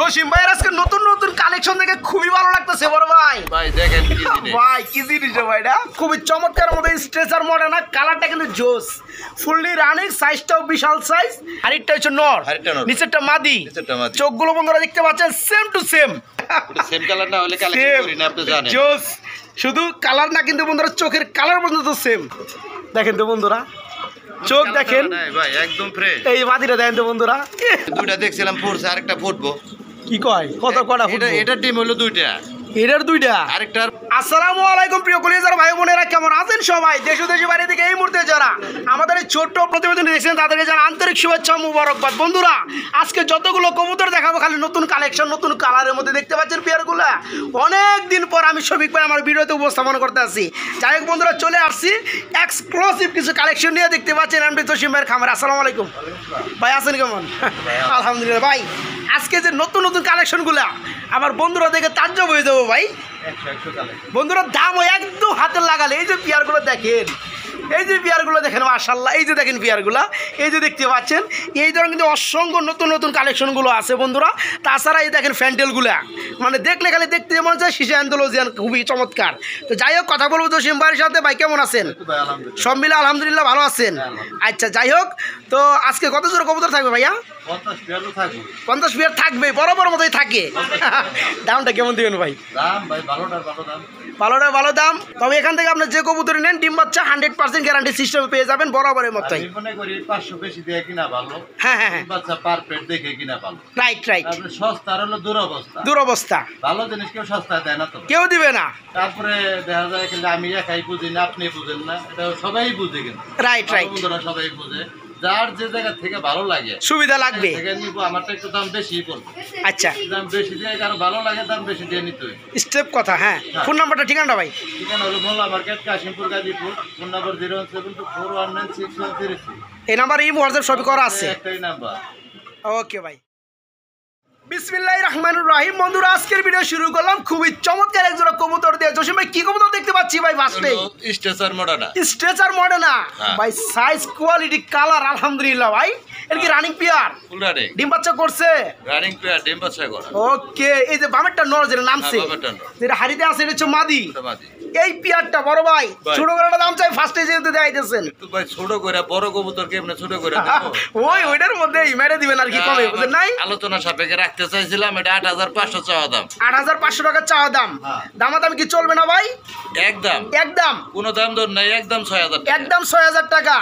জসিম ভাইয়ের আজকে নতুন নতুন কালেকশন দেখে খুবই ভালো লাগতেছে বড় ভাই। ভাই দেখেন কি জিনিস, ভাই কি জিনিস ভাইটা খুবই চমৎকার মধ্যে স্ট্রেচার মডেল না, কালারটা কিন্তু জোস, ফুললি রানিং, সাইজটাও বিশাল সাইজ। আরেকটা হচ্ছে নর, নিচেরটা মাদি, চোখগুলো বন্ধুরা দেখতে পাচ্ছেন same to same. Same colour না হলে কালেকশন করি না, আপনি জানেন। জোস, শুধু কালার না কিন্তু বন্ধুরা চোখের কালার পর্যন্ত সেম। দেখেন তো বন্ধুরা, চোখ দেখেন ভাই একদম ফ্রেশ। এই মাদিটা দেখেন তো বন্ধুরা, দুইটা দেখছিলাম ফুটছে, আরেকটা ফুটবো। কি কয় কত কটা ফুটবো? এটা টিম হলো দুইটা, এটার দুইটা। আরেকটা। আসসালামু আলাইকুম প্রিয় কলিজার ভাই বোনেরা, কেমন আছেন সবাই? দেশ ও দেশের বাইরে থেকে এই মুহূর্তে যারা আমাদের এই ছোট্ট প্রতিবেদন দেখছেন তাদেরকে জানা আন্তরিক শুভেচ্ছা মুবারকবাদ। বন্ধুরা, আজকে যতগুলো কবুতর দেখাবো খালি নতুন কালেকশন, নতুন কালারের মধ্যে দেখতে পাচ্ছেন পেয়ারগুলো। অনেক দিন পর আমি শফিক ভাই আমার ভিডিওতে উপস্থাপন করতে আসছি। যাই হোক বন্ধুরা, চলে আসছি এক্সক্লুসিভ কিছু কালেকশন নিয়ে। দেখতে পাচ্ছেন এমডি জসিম ভাইয়ের খামার। আসসালামু আলাইকুম ভাই, আছেন কেমন? আলহামদুলিল্লাহ ভাই। আজকে যে নতুন নতুন কালেকশনগুলো আমার বন্ধুরা দেখে তাজ্জব হয়ে যাবো ভাই। বন্ধুরা দামও একদম হাতের লাগালে। এই যে পেয়ারগুলো দেখেন, এই যে পেয়ারগুলো দেখেন, মাশাআল্লাহ। এই যে দেখেন পেয়ারগুলো, এই যে দেখতে পাচ্ছেন, এই ধরনের কিন্তু অসংখ্য নতুন নতুন কালেকশনগুলো আছে বন্ধুরা। তাছাড়া এই দেখেন ফ্যান্টেলগুলো, মানে দেখলে খালি দেখতে যেমন হচ্ছে শিশা অ্যান্থোলজিয়ান, খুবই চমৎকার। তো যাই হোক, কথা বলবো জসিম ভাইয়ের সাথে। ভাই কেমন আছেন? সব মিলে আলহামদুলিল্লাহ ভালো আছেন। আচ্ছা, যাই হোক, তো আজকে কত জোর কবুতর থাকবে ভাইয়া? 50 পেয়ার থাকবে, বড় বড় মতোই থাকে। দামটা কেমন দিবেন ভাই? ভালোটা ভালো দাম। তবে এখান থেকে আপনি যে কবুতর নেন ডিম বাচ্চা 100% গ্যারান্টি সিস্টেমে পেয়ে যাবেন, বরাবরের মতোই। হ্যাঁ হ্যাঁ হ্যাঁ, রাইট রাইট। দুরবস্থা, ভালো জিনিস কেউ সস্তায় দেয় না তো, কেউ দিবে না। তারপরে দেখা যায় কিন্তু আমি একাই বুঝি না, আপনি বুঝেন না, এটা সবাই বুঝে, কিন্তু রাইট রাইট, বন্ধুরা সবাই বুঝে। যার যে জায়গা থেকে ভালো লাগে, সুবিধা লাগবে, আমারটা একটু দাম বেশি পড়বে। আচ্ছা, দাম বেশি দিয়ে কারো ভালো লাগে, দাম বেশি দিয়ে নিতে হবে। স্টেপ কথা। হ্যাঁ, ফোন নাম্বারটা ঠিকানাটা ভাই? ঠিকানা হলো Molla market, Kashimpur, Gazipur. Phone number 01724196136। এই নাম্বার এই হোয়াটসঅ্যাপ সবই করা আছে, একটাই নাম্বার। ওকে ভাই। বিসমিল্লাহির রহমানির রহিম। বন্ধুরা, আজকের ভিডিও শুরু করলাম খুবই চমৎকার এক জোড়া কবুতর দিয়ে। জসিম ভাই, কি কবুতর দেখতে পাচ্ছি ভাই? ফার্স্টে স্ট্রেচার মডার্না। স্ট্রেচার মডার্না ভাই, সাইজ, কোয়ালিটি, কালার আলহামদুলিল্লাহ ভাই। এর কি রানিং পেয়ার? Full running. ডিম বাচ্চা করছে? রানিং পেয়ার, ডিম বাচ্চা করা। ওকে, এই যে বামেরটা নর যেটা নামছে, যেটা হাড়িতে আছে, এটা হচ্ছে মাদি। এই পেয়ারটা বড় ভাই, ছোট করে দাম চাই ফার্স্টে যেহেতু দেখাইতেছেন। তো ভাই ছোট করে বড় কবুতর কেমনে ছোট করে দেব? ওইটার মধ্যেই মেরে দিবেন আর কি, কমে বুঝেন নাই? আলোচনা সাপেক্ষে রাখতে চাইছিলাম। এটা 8500 চাওয়া দাম। 8500 টাকা চাওয়া দাম। দামাদামি কি চলবে না ভাই? একদম একদম, কোনো দাম দর নাই, একদম 6000 টাকা। একদম 6000 টাকা।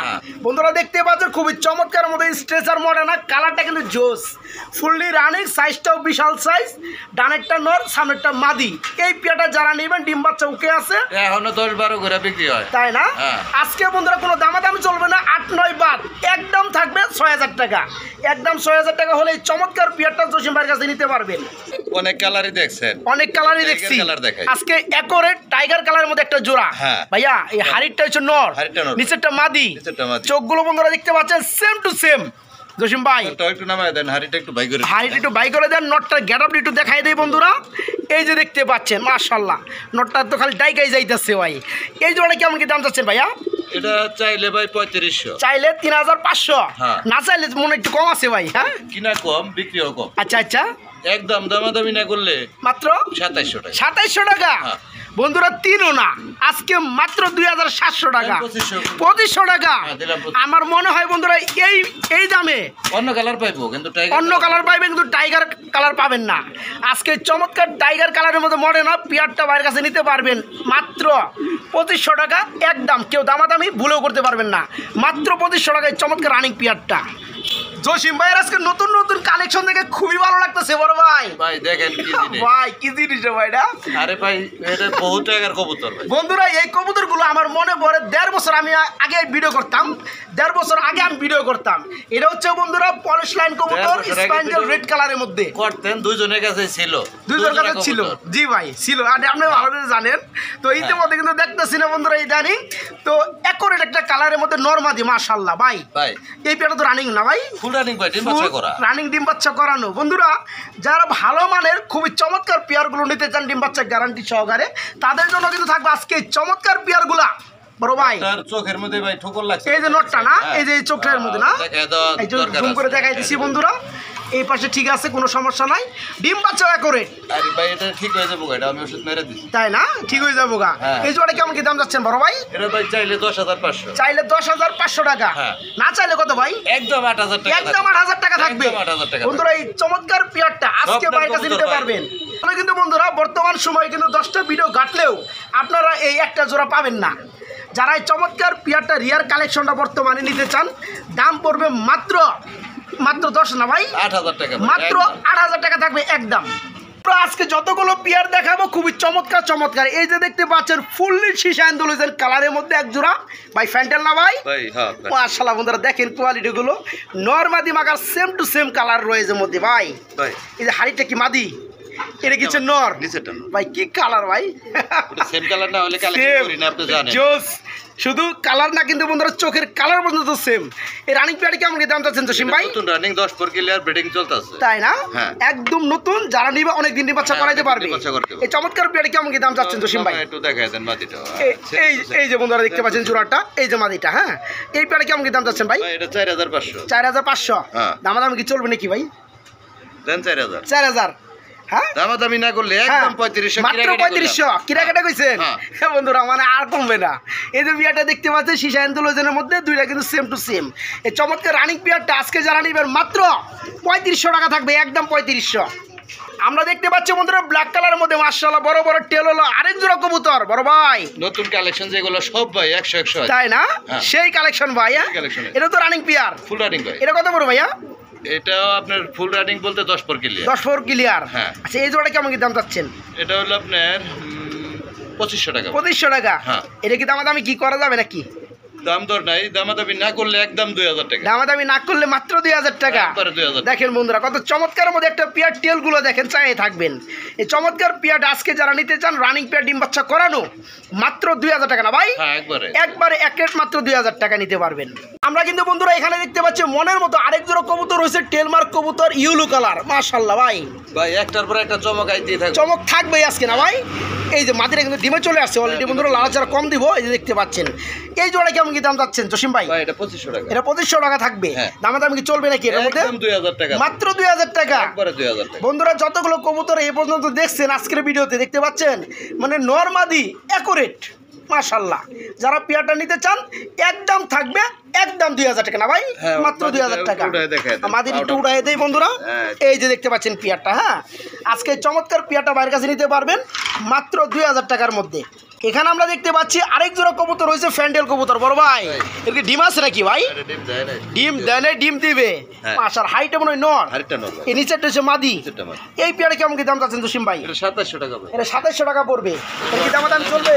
বন্ধুরা দেখতে পাচ্ছেন খুবই চমৎকার মধ্যে স্ট্রেচার মডেল না, কালারটা কিন্তু জোস, ফুললি রানিং, সাইজটাও বিশাল সাইজ। ডানেরটা নর, সামনেরটা মাদি। এই পেয়ারটা যারা নেবেন ডিম বাচ্চা ওকে আছে, এখনো 10-12 করে বিক্রি হয়, তাই না? আজকে বন্ধুরা কোনো দামাদামি চলবে না, 8-9 বাদ, একদম থাকবে 6000 টাকা। একদম 6000 টাকা হলে এই চমৎকার পেয়ারটা জসিম ভাইয়ের কাছে নিতে পারবেন। অনেক কালারই দেখছেন, অনেক কালারই দেখছি। আজকে একরেট টাইগার কালারের মধ্যে একটা জোড়া ভাইয়া। এই হাড়িটা হচ্ছে নর, নিচেরটা মাদি, চোখগুলো বন্ধুরা দেখতে পাচ্ছেন সেম টু সেম। জসিম ভাই একটু নামায় দেন, হাড়িটা একটু বাই করে, হাড়িটা একটু বাই করে দেন, নটটার গেটআপটা একটু দেখাই দেই বন্ধুরা। এই যে দেখতে পাচ্ছেন, মাশাআল্লাহ, নটটা তো খালি ডাইকাই যাইতেছে ভাই। এই জোড়া কেমন কি দাম চাচ্ছেন ভাইয়া? এটা চাইলে ভাই 3500, চাইলে 3500, না চাইলে মনে একটু কম আছে ভাই। হ্যাঁ, কিনা কম, বিক্রিও কম। আচ্ছা আচ্ছা, একদম দামাদামি না করলে মাত্র 2700 টাকা। 2700 টাকা বন্ধুরা, তিনও না, আজকে মাত্র 2700 টাকা, 2500 টাকা। আমার মনে হয় বন্ধুরা এই দামে অন্য কালার পাইবো, কিন্তু অন্য কালার পাইবেন, কিন্তু টাইগার কালার পাবেন না। আজকে চমৎকার টাইগার কালারের মধ্যে মডেল না পেয়ারটা বাইরের কাছে নিতে পারবেন মাত্র 2500 টাকা। একদম কেউ দামাদামি ভুলেও করতে পারবেন না, মাত্র 2500 টাকায় চমৎকার রানিং পেয়ারটা। জসিম ভাইয়ের আজকে নতুন নতুন কালেকশন দেখে খুবই ভালো লাগতেছে বড় ভাই। ভাই দেখেন কি জিনিস, ভাই কি জিনিস ভাইটা? আরে ভাই এটা বহুত টাকার কবুতর ভাই। বন্ধুরা, এই কবুতরগুলো আমার মনে পড়ে 1.5 বছর আমি আগে ভিডিও করতাম, 1.5 বছর আগে আমি ভিডিও করতাম। এটা হচ্ছে বন্ধুরা পলিশ লাইন কবুতর, স্প্যান্ডেল রেড কালারের মধ্যে করতেন, দুইজনের কাছে ছিল, দুইজনের কাছে ছিল। জি ভাই ছিল, আর আপনি ভালো করে জানেন। তো ইতিমধ্যে কিন্তু দেখতেছি না বন্ধুরা ইদানিং, তো একরেট একটা কালারের মধ্যে নরমাদি, মাশাআল্লাহ ভাই। ভাই এই পেয়ারটা তো রানিং না ভাই? রানিং ভাই, ডিম বাচ্চা করা, রানিং ডিম বাচ্চা করানো। বন্ধুরা, যারা ভালো মানের খুবই চমৎকার পেয়ারগুলো নিতে চান ডিম বাচ্চা গ্যারান্টি সহকারে, তাদের জন্য কিন্তু থাকবে আজকে চমৎকার পেয়ারগুলা বড় ভাই। তার চোখের মধ্যে ভাই ঠোকর লাগছে, এই যে নটটা না, এই যে চোখের মধ্যে না, এই যে জুম করে দেখাইতেছি বন্ধুরা। এই পাশে ঠিক আছে, কোনো সমস্যা নাই। ডিম বাচ্চা করে আরে ভাই এটা ঠিক হয়ে যাবো গো, এটা আমি ওষুধ মেরে দিছি। তাই না? ঠিক হয়ে যাবো গা। হ্যাঁ। এই জোড়া কেমন কি দাম যাচ্ছেন বড় ভাই? এটা ভাই চাইলে 10,500, চাইলে 10,500 টাকা, হ্যাঁ। না চাইলে কত ভাই? একদম 8,000 টাকা, একদম 8,000 টাকা থাকবে। একদম 8,000 টাকা বন্ধুরা এই চমৎকার পেয়ারটা আজকে সব ভাইয়ের কাছে কবুতর নিতে ভাই। পারবেন। তাহলে কিন্তু বন্ধুরা বর্তমান সময়ে কিন্তু 10টা ভিডিও ঘাটলেও আপনারা এই একটা জোড়া পাবেন না। যারা এই চমৎকার পেয়ারটা রিয়ার কালেকশনটা বর্তমানে নিতে চান, দাম পড়বে মাত্র 10 না ভাই, 8,000 টাকা ভাই, মাত্র একদম। 8,000 টাকা থাকবে একদম। তো আজকে যতগুলো পেয়ার দেখাবো খুবই চমৎকার চমৎকার। এই যে দেখতে পাচ্ছেন ফুললি শিশা আন্দোলনের কালারের মধ্যে এক জোড়া ভাই, ফ্যান্টেল না ভাই? ভাই হ্যাঁ ভাই। মাশাআল্লাহ বন্ধুরা দেখেন কোয়ালিটিগুলো নরমাদি মাগার সেম টু সেম কালার রয়েছে মধ্যে ভাই। ভাই এই যে হাড়িটা কি মাদি, এটা কিছু নর নিচেরটা না, ভাই, কি কালার ভাই, ওটা সেম কালার না হলে কালেকশন করি না, আপনি জানেন। জোস, শুধু কালার না কিন্তু বন্ধুরা চোখের কালার পর্যন্ত সেম। এই রানিং পেয়ারটা কেমন কি দাম চাচ্ছেন জসিম ভাই? নতুন রানিং 10 পর ক্লিয়ার ব্রিডিং চলতেছে। তাই না? হ্যাঁ। একদম নতুন, যারা নিবে অনেক দিন বাচ্চা হ্যাঁ, করাইতে পারবে। অনেক দিন বাচ্চা করতে পারবে। এই চমৎকার পেয়ারটা কেমন কি দাম চাচ্ছেন জসিম ভাই? একটু দেখায় দেন মাটিটা। এই যে বন্ধুরা দেখতে পাচ্ছেন জোড়াটা, এই যে মাদিটা, হ্যাঁ। এই পেয়ারটা কেমন কি দাম চাচ্ছেন ভাই? ভাই এটা 4,500, 4,500। হ্যাঁ। দামাদামি কি চলবে নাকি ভাই? দেন 4,000। 4,000, হ্যাঁ দামাদামি না করলে একদম 3500, মাত্র 3500 কিরাকাটা কইছেন? হ্যাঁ। হ্যাঁ বন্ধুরা, মানে আর কমবে না। এই যে বিয়ারটা দেখতে পাচ্ছেন শিশা এন্থোলজেনের মধ্যে, দুইটা কিন্তু সেম টু সেম। এই চমৎকার রানিং বিয়ারটা আজকে যারা নিবেন মাত্র 3500 টাকা থাকবে, একদম 3500। আমরা দেখতে পাচ্ছি বন্ধুরা ব্ল্যাক কালারের মধ্যে মাশাআল্লাহ বড় বড় টেল হলো আরেক জোড়া কবুতর বড় ভাই। নতুন কালেকশন যেগুলো সব ভাই 100 তাই না? হ্যাঁ। সেই কালেকশন ভাই, হ্যাঁ? সেই collection। এটা তো রানিং পিয়ার। ফুল রানিং ভাই। এটা কত বড় ভাইয়া? এটাও আপনার ফুল রানিং বলতে 10 পর ক্লিয়ার। 10 four clear. হ্যাঁ। আচ্ছা এই জোড়াটা কেমন কি দাম চাচ্ছেন? এটা হলো আপনার 2500 টাকা। 2500 টাকা। হ্যাঁ। এটা কি দামাদামি কি করা যাবে নাকি? দাম দর নাই, দামাদামি না করলে একদম 2000 টাকা। দামাদামি না করলে মাত্র 2000 টাকা। একবারে 2000 টাকা। দেখেন বন্ধুরা কত চমৎকার মধ্যে একটা পেয়ার টেল গুলো দেখেন, চাই থাকবেন। এই চমৎকার পেয়ারটা আজকে যারা নিতে চান রানিং পেয়ার ডিম বাচ্চা করানো মাত্র 2000 টাকা না ভাই? হ্যাঁ একবারে। একবারে এক রেট মাত্র 2000 টাকা নিতে পারবেন। আমরা কিন্তু বন্ধুরা এখানে দেখতে পাচ্ছি মনের মতো আরেক জোড়া কবুতর রয়েছে, টেলমার্ক কবুতর ইয়েলো কালার। মাশাআল্লাহ ভাই, ভাই একটার পর একটা চমক আইতেই থাকবে। চমক থাকবেই আজকে না ভাই? এই যে মাদিরা কিন্তু ডিমে চলে আসছে অলরেডি বন্ধুরা, লালাচারা কম দিব। এই যে দেখতে পাচ্ছেন এই জোড়া কেমন কি দাম যাচ্ছেন জসিম ভাই? ভাই এটা 2500 টাকা। এটা 2500 টাকা থাকবে। হ্যাঁ। দামাদামি কি চলবে নাকি এর মধ্যে? একদম 2000 টাকা। মাত্র 2000 টাকা। একবারে 2000 টাকা। বন্ধুরা যতগুলো কবুতর এই পর্যন্ত দেখছেন আজকের ভিডিওতে দেখতে পাচ্ছেন, মানে নরমাদি অ্যাকুরেট মাশাআল্লাহ। যারা পেয়ারটা নিতে চান একদম থাকবে একদম 2000 টাকা না ভাই? হ্যাঁ, মাত্র 2000 টাকা। উড়ায় দেখায় দেন। আমাদের একটু উড়াই দেই বন্ধুরা। হ্যাঁ। এই যে দেখতে পাচ্ছেন পেয়ারটা, হ্যাঁ আজকে চমৎকার পেয়ারটা বাইরের কাছে নিতে পারবেন মাত্র 2000 টাকার মধ্যে। এখানে আমরা দেখতে পাচ্ছি আরেক জোড়া কবুতর রয়েছে, ফ্যান্ডেল কবুতর বড় ভাই। এর কি ডিম আছে নাকি ভাই? এটা ডিম দেয় না। ডিম দেয় না, ডিম দিবে। হ্যাঁ। আসার হাইটে মনে হয় নর, আরেকটা নর ভাই। এই নিচেরটা হচ্ছে মাদি। নিচেরটা মাদি। এই পেয়ারে কেমন কি দাম চাচ্ছেন জসিম ভাই? এটা 2700 টাকা ভাই। এটা 2700 টাকা পড়বে। এর কি দাম চলবে?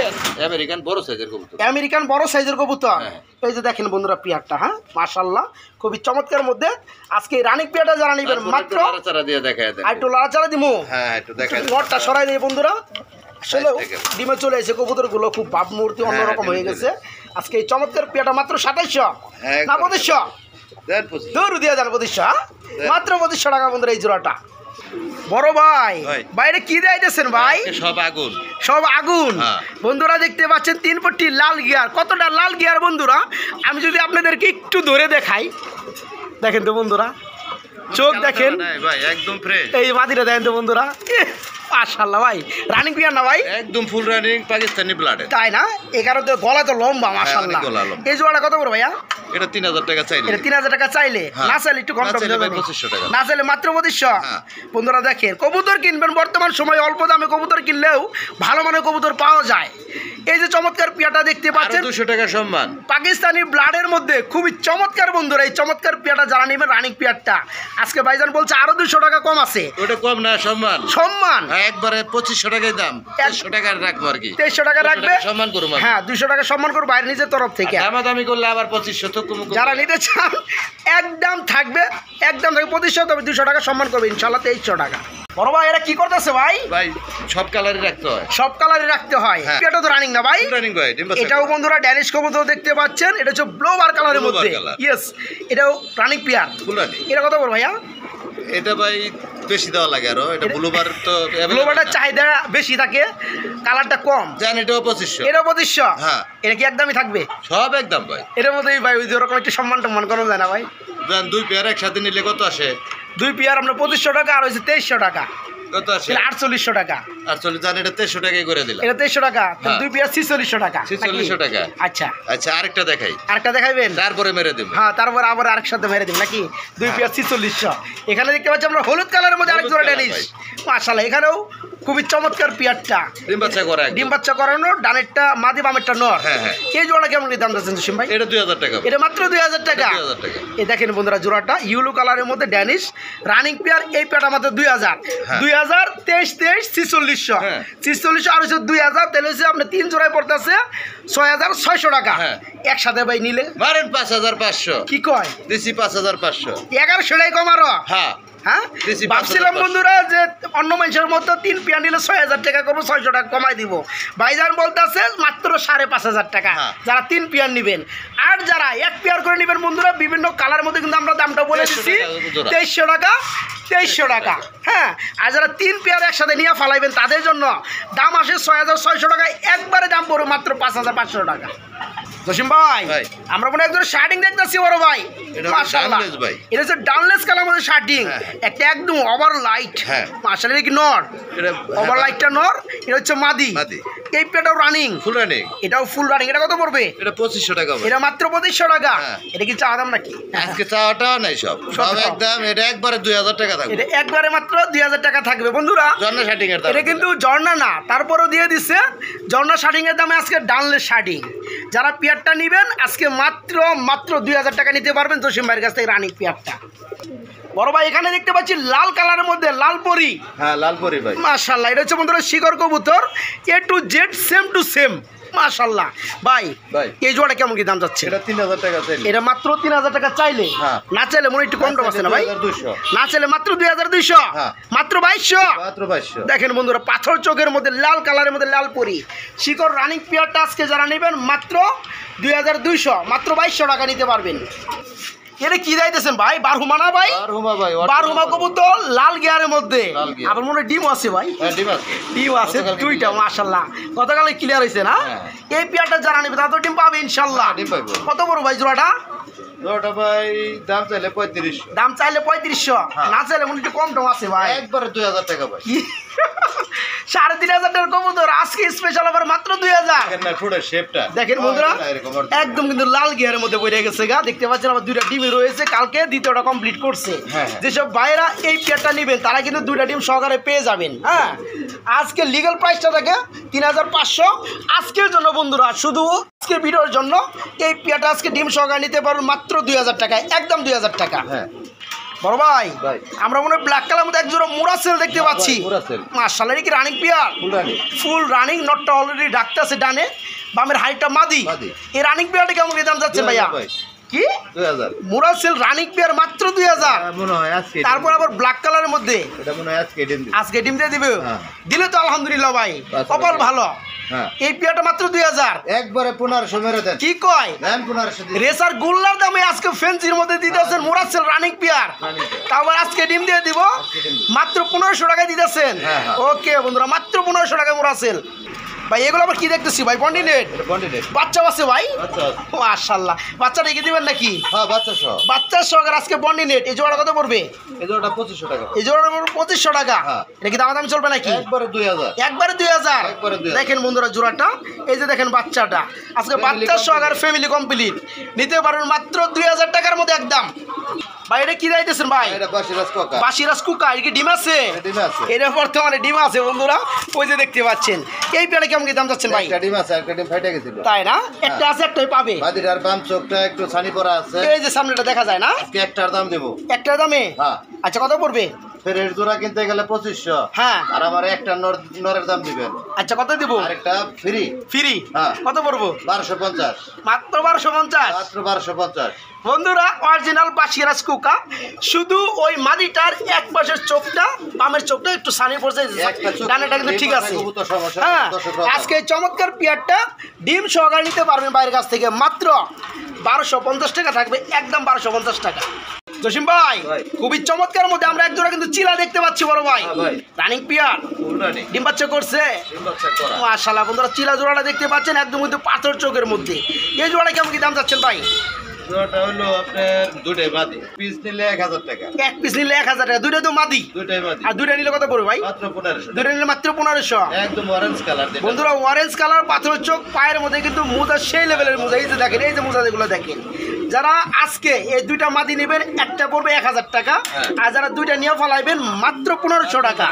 আমেরিকান বড় সাইজের কবুতর। আমেরিকান বড় সাইজের কবুতর। হ্যাঁ। এই যে দেখেন বন্ধুরা পেয়ারটা, হ্যাঁ মাশাআল্লাহ খুবই চমৎকার মধ্যে। আজকে এই রানিক পেয়ারটা যারা নেবেন মাত্র চারা দিয়ে দেখায় দেন। আর একটু লাড়াচাড়া দিমু। হ্যাঁ একটু দেখায় দেন। নটটা সরাই দেয় বন্ধুরা। আসলে থেকে। ডিমে চলে এসে কবুতরগুলো খুব ভাবমূর্তি অন্যরকম ডিমে হয়ে চলে গেছে। আজকে এই চমৎকার পেয়ারটা মাত্র 2700 হ্যাঁ, না একদম। 2500? দেন 2500। দূর দিয়ে যান 2500, মাত্র 2500 টাকা বন্ধুরা এই জোড়াটা। বড় ভাই ভাই। বাইরে কি দিতেছেন ভাই? আজকে সব আগুন। সব আগুন। হ্যাঁ। বন্ধুরা দেখতে পাচ্ছেন 3 পট্টি লাল গিয়ার। কতটা লাল গিয়ার বন্ধুরা আমি যদি আপনাদেরকে একটু ধরে দেখাই, দেখেন তো বন্ধুরা, চোখ দেখেন, নাই ভাই একদম ফ্রেশ। এই মাদিরা দেখেন তো বন্ধুরা, মাশাআল্লাহ ভাই রানিং গিয়ার না ভাই? একদম ফুল রানিং পাকিস্তানি ব্লাডে। তাই না? এই কারণে গলা তো লম্বা মাশাআল্লাহ। অনেক গলা লম্বা। এই জোড়াটা কত বড় ভাইয়া? এটা 3000 টাকা চাইলে। এটা 3000 টাকা চাইলে, হ্যাঁ। না চাইলে একটু কম না টম চাইলে দেবেন। ভাই 2500 টাকা। না চাইলে মাত্র 2500। হ্যাঁ। বন্ধুরা দেখেন কবুতর কিনবেন বর্তমান সময়ে অল্প দামে কবুতর কিনলেও ভালো মানের কবুতর পাওয়া যায়। এই যে চমৎকার পিয়াটা দেখতে আরো পাচ্ছেন 200 টাকা সম্মান। পাকিস্তানি ব্লাডের মধ্যে খুবই চমৎকার বন্ধুরা। এই চমৎকার পিয়াটা যারা নেবেন রানিং পিয়ারটা আজকে ভাইজান বলছে আরো 200 টাকা কম আছে। ওটা কম না সম্মান। সম্মান হ্যাঁ একবারে 2500 টাকাই দাম। 300 টাকা রাখবো আর কি। 2300 টাকা 200 রাখবে। সম্মান করুম আমি। হ্যাঁ 200 টাকা সম্মান করবো বাইরে নিজের তরফ থেকে। দামাদামি করলে আবার 2500 তো কম। যারা নিতে চান একদম থাকবে, একদম থাকবে 2500, তবে 200 টাকা সম্মান করবে ইনশাল্লাহ 2300 টাকা। বড় ভাই এরা কি করতেছে ভাই? ভাই সব কালারই রাখতে হয়। সব কালারই রাখতে হয়। হ্যাঁ। এটা তো রানিং না ভাই? রানিং ভাই ডিম বাচ্চা এটাও বন্ধুরা ড্যানিশ কবুতর দেখতে পাচ্ছেন, এটা হচ্ছে ব্লোবার কালারের Blower মধ্যে। color। ইয়েস, এটাও রানিং পেয়ার। Full running. এটা কত বড় ভাইয়া? এটা ভাই বেশি দেওয়া লাগে আরো। এটা ব্লুবার তো ব্লোবারটার চাহিদা বেশি থাকে, কালারটা কম। জান এটাও 2500। এটাও 2500। হ্যাঁ। এটা কি একদমই থাকবে? সব একদম ভাই। এটার মধ্যেই ভাই ওই যে ওরকম একটু সম্মান টম্মান করা যায় না ভাই? দেন 2 পেয়ার একসাথে নিলে কত আসে? 2 পেয়ার আপনার 2500 টাকা আর হচ্ছে 2300 টাকা, কত আসে? তাহলে 4800 টাকা। 48 জান, এটা 2300 টাকাই করে দিলাম। এটা 2300 টাকা, তাহলে হ্যাঁ। 2 পেয়ার 4600 টাকা। 4600 টাকা। আচ্ছা আচ্ছা, আরেকটা দেখাই, আরেকটা দেখাইবেন? তারপরে মেরে দেব। হ্যাঁ, তারপর আবার আরেক সাথে মেরে দিবেন নাকি? 2 পেয়ার 4600। এখানে দেখতে পাচ্ছি আমরা হলুদ কালারের মধ্যে আরেক হলুদ জোড়া কালার ড্যানিশ। ভাই। মাশাআল্লাহ, এখানেও খুবই চমৎকার পেয়ারটা। ডিম বাচ্চা করা একদম। ডিম বাচ্চা করানো, ডানেরটা মাদি বামেরটা নর। হ্যাঁ, হ্যাঁ। এই জোড়া কেমন কি দাম যাচ্ছেন জসিম ভাই? এটা 2000 টাকা। এটা মাত্র 2000 টাকা। 2000 টাকা। এই দেখেন বন্ধুরা, জোড়াটা ইউলো কালারের মধ্যে ড্যানিশ রানিং পেয়ার। এই পেয়ারটা মাত্র 2000। হ্যাঁ। 2000 23 4600। হ্যাঁ। 4600 আর হচ্ছে 2000, তাহলে হচ্ছে আপনি 3 জোড়ায় পড়তেছে 6600 টাকা। হ্যাঁ। একসাথে ভাই নিলে মারেন 5500। কি কয়? দিছি 5500। 1100 টাকা কম আরো। হ্যাঁ, হ্যাঁ, দিছি ভাবছিলাম 5500 বন্ধুরা যে অন্য মানুষের মতো 3 পেয়ার নিলে 6000 টাকা করবো, 600 টাকা কমাই দিব। ভাইজান বলতেছে মাত্র 5500 টাকা হ্যাঁ। যারা 3 পেয়ার নেবেন। আর যারা 1 পেয়ার করে নেবেন বন্ধুরা, বিভিন্ন কালার মধ্যে কিন্তু আমরা দামটা বলে 2300 দিচ্ছি। টাকা জোড়া। 2300 টাকা, 2300 টাকা। হ্যাঁ, আর যারা 3 পেয়ার একসাথে নিয়ে ফালাইবেন তাদের জন্য দাম আসে 6600 টাকা। একবারে দাম পড়বে মাত্র 5500 টাকা। জসিম ভাই, ভাই। আমরা মনে একজন শার্টিং দেখতেছি বড় ভাই। এটা হচ্ছে মাশাআল্লাহ, ডানলেস ভাই। এটা হচ্ছে ডানলেস কালার মধ্যে শার্টিং। হ্যাঁ। একটা একদম ওভার লাইট। হ্যাঁ। মাশাআল্লাহ, এটা কি নর? এটা ওভার লাইটটা নর, এটা হচ্ছে মাদি। মাদি। এই পেটাও রানিং, ফুল রানিং। এটাও ফুল রানিং। এটা কত পড়বে? এটা 2500 টাকা ভাই। এটা মাত্র 2500 টাকা। হ্যাঁ। এটা কি চাওয়া দাম নাকি? আজকে চাওয়াটাও নাই, সব সব সব সব। একদম। এটা একবারে 2000 টাকা থাকবে। এটা একবারে মাত্র 2000 টাকা থাকবে বন্ধুরা। জর্না শার্টিং এর দাম। এটা কিন্তু ঝর্ণা না, তারপরেও দিয়ে দিচ্ছে ঝর্ণা শার্টিং এর দামে আজকে ডানলেস শার্টিং। যারা পেয়ারটা নেবেন আজকে মাত্র 2000 টাকা নিতে পারবেন জসিম ভাইয়ের কাছ থেকে রানিং পেয়ারটা। বড় ভাই, এখানে দেখতে পাচ্ছি লাল কালারের মধ্যে লাল পরি। হ্যাঁ, লালপরি ভাই। মাশাআল্লাহ, এটা হচ্ছে বন্ধুরা শিকর কবুতর, A to Z same to same. মাশাআল্লাহ ভাই, ভাই। এই জোড়া কেমন কি দাম যাচ্ছে? এটা 3000 টাকা চাই। এটা মাত্র 3000 টাকা চাইলে? হ্যাঁ। না চাইলে মনে হয় একটু কম দাম আছে না ভাই? 2200। না চাইলে মাত্র 2200। হ্যাঁ। মাত্র 2200। মাত্র 2200। দেখেন বন্ধুরা, পাথর চোখের মধ্যে লাল কালারের মধ্যে লাল পরি শিকড় রানিং পেয়ারটা আজকে যারা নেবেন মাত্র 2200, মাত্র 2200 টাকা নিতে পারবেন। এটা কি যাইতেছেন ভাই? বারহুমা না ভাই? বারহুমা ভাই। বারহুমা কবুতর লাল গিয়ারের মধ্যে। লাল গিয়ার। আবার মনে হয় ডিম আছে ভাই। হ্যাঁ, ডিম আছে। ডিম আছে গতকালকে দুইটা। clear। মাশাআল্লাহ, গতকালে ক্লিয়ার হয়েছে না? হ্যাঁ। এই পেয়ারটা যারা নেবে তারা তো ডিম পাবে ইনশাল্লাহ। ডিম পাইবো। কত বড় ভাই জোড়াটা? ওটা ভাই দাম চাইলে 3500। দাম চাইলে 3500, হ্যাঁ। না চাইলে মনে হয় একটু কম টম আছে ভাই। একবারে 2000 টাকা ভাই। কি? 3500 টাকার কবুতর আজকে স্পেশাল অফার মাত্র 2000। দেখেন না ফুটের শেপটা। দেখেন বন্ধুরা, এরকম একদম কিন্তু লাল গিয়ারের মধ্যে বইরে গেছে গা। দেখতে পাচ্ছেন আবার 2টা ডিমই রয়েছে, কালকে দ্বিতীয়টা কমপ্লিট করছে। হ্যাঁ। যেসব ভাইরা এই পেয়ারটা নেবেন তারা কিন্তু 2টা ডিম সহকারে পেয়ে যাবেন। হ্যাঁ, আজকে লিগ্যাল প্রাইসটা থাকে 3500 আজকের জন্য বন্ধুরা, শুধু আজকে ভিডিওর জন্য এই পেয়ারটা আজকে ডিম সহকারে নিতে পারবেন মাত্র 2000 টাকায়, একদম 2000 টাকা। হ্যাঁ বড় ভাই, ভাই। আমরা মনে হয় ব্ল্যাক কালার মধ্যে এক জোড়া মোরা সেল দেখতে পাচ্ছি। মোরা সেল। মাশাআল্লাহ, এটা কি running pair? Full running. Full running, নটটা অলরেডি ডাকতেছে ডানে, বামের হাইটটা মাদি। মাদি। এই রানিং পেয়ারটা কেমন কি দাম যাচ্ছে ভাইয়া? 2000 ভাই। কি 2000। মোরা সেল রানিং পেয়ার মাত্র 2000? মনে হয় আজকে তারপর আবার ব্ল্যাক কালারের মধ্যে এটা মনে হয় আজকে ডিম দিবে। আজকে ডিম দিয়ে দিবে। হ্যাঁ। দিলে তো আলহামদুলিল্লাহ ভাই, আচ্ছা, কপাল ভালো। হ্যাঁ, এই পেয়ারটা মাত্র 2000। একবারে 1500 মেরে দেন। কি কয়? দেন 1500 দিন। রেসার গোল্লার দামে আজকে ফেন্সির মধ্যে দিতেছেন মোরাসেল রানিং পেয়ার। Running pair. তারপর আজকে ডিম দিয়ে দিব আজকে ডিম দিব। মাত্র 1500 টাকায় দিতেছেন। হ্যাঁ, হ্যাঁ। ওকে বন্ধুরা, মাত্র 1500 টাকায় মোরাসেল। ভাই এগুলো আবার কি দেখতেছি ভাই? বন্ডিনেট এটা বন্ডিনেট। বাচ্চা আছে ভাই? আচ্ছা। মাশাআল্লাহ, বাচ্চা রেখে দিবেন নাকি? হ্যাঁ, বাচ্চা সহ। বাচ্চার সহকারে আজকে বন্ডিনেট। এই জোড়া কত পড়বে? এই জোড়াটা 2500 টাকা। এই জোড়া পড়বে 2500 টাকা। হ্যাঁ। এটা কি দামাদামি চলবে নাকি? একবারে 2000। একবারে 2000। একবারে 2000। দেখেন বন্ধুরা জোড়াটা, এই যে দেখেন বাচ্চাটা আজকে Family বাচ্চার complete। সহকারে ফ্যামিলি কমপ্লিট নিতে পারবেন মাত্র 2000 টাকার মধ্যে একদম। ভাই এটা কি যাইতেছেন ভাই? এটা বাসিরাজ কোকা। বাসিরাজ কুকা। এটা কি ডিম আছে? এটা ডিম আছে। এটা বর্তমানে ডিম আছে বন্ধুরা, ওই যে দেখতে পাচ্ছেন। এই পেয়ারে কেমন কি দাম যাচ্ছেন ভাই? একটা ডিম আছে, একটা ডিম ফাইটে গেছিল। তাই না? একটা আছে, একটাই পাবে। বাদির আর বাম চোখটা একটু ছানি পড়া আছে। এই যে সামনেটা দেখা যায় না? আজকে একটার দাম দেবো। একটার দামে? হ্যাঁ। আচ্ছা, কত পড়বে? ফের এর জোড়া কিনতে গেলে 2500। হ্যাঁ। আর আমার একটা নরের দাম দিবেন। আচ্ছা, কত দিব? আরেকটা ফ্রি। ফ্রি? হ্যাঁ। কত পড়বো? 1250। মাত্র 1250। মাত্র 1250। বন্ধুরা, অরিজিনাল বাসিরাজ কুকা। শুধু ওই মাদিটার এক পাশের চোখটা, বামের চোখটা একটু সানি পড়ছে, একটা চোখ ডানাটা কিন্তু ঠিক আছে। কবুতর সমস্যা, হ্যাঁ, দর্শক রক্ষা। আজকে এই চমৎকার পেয়ারটা ডিম সহকারে নিতে পারবেন বাইরের কাছ থেকে মাত্র 1250 টাকা থাকবে, একদম 1250 টাকা। জসিম ভাই, ভাই। খুবই চমৎকার মধ্যে আমরা এক জোড়া কিন্তু চিলা দেখতে পাচ্ছি বড় ভাই। হ্যাঁ ভাই। Running pair, full running. ডিম বাচ্চা করছে। ডিম বাচ্চা করা। মাশাআল্লাহ বন্ধুরা, চিলা জোড়াটা দেখতে পাচ্ছেন একদম কিন্তু পাথর চোখের মধ্যে। এই জোড়াটা কেমন কি দাম যাচ্ছেন ভাই? জোড়াটা হলো আপনার দুটাই মাদি, পিস নিলে 1000 টাকা, এক পিস নিলে 1000 টাকা, দুইটা তো মাদি। দুটাই মাদি, আর দুইটা নিলে কত পড়বে ভাই? মাত্র 1500 দুইটা নিলে মাত্র 1500। একদম অরেঞ্জ কালার। বন্ধুরা অরেঞ্জ কালার পাথরের চোখ, পায়ের মধ্যে কিন্তু মোজা সেই লেভেলের মোজা। এই যে দেখেন, এই যে মোজা যেগুলো দেখেন, যারা আজকে এই দুইটা মাদি নেবেন একটা পড়বে 1000 টাকা, আর যারা দুইটা নিয়ে ফলাইবেন মাত্র 1500 টাকা।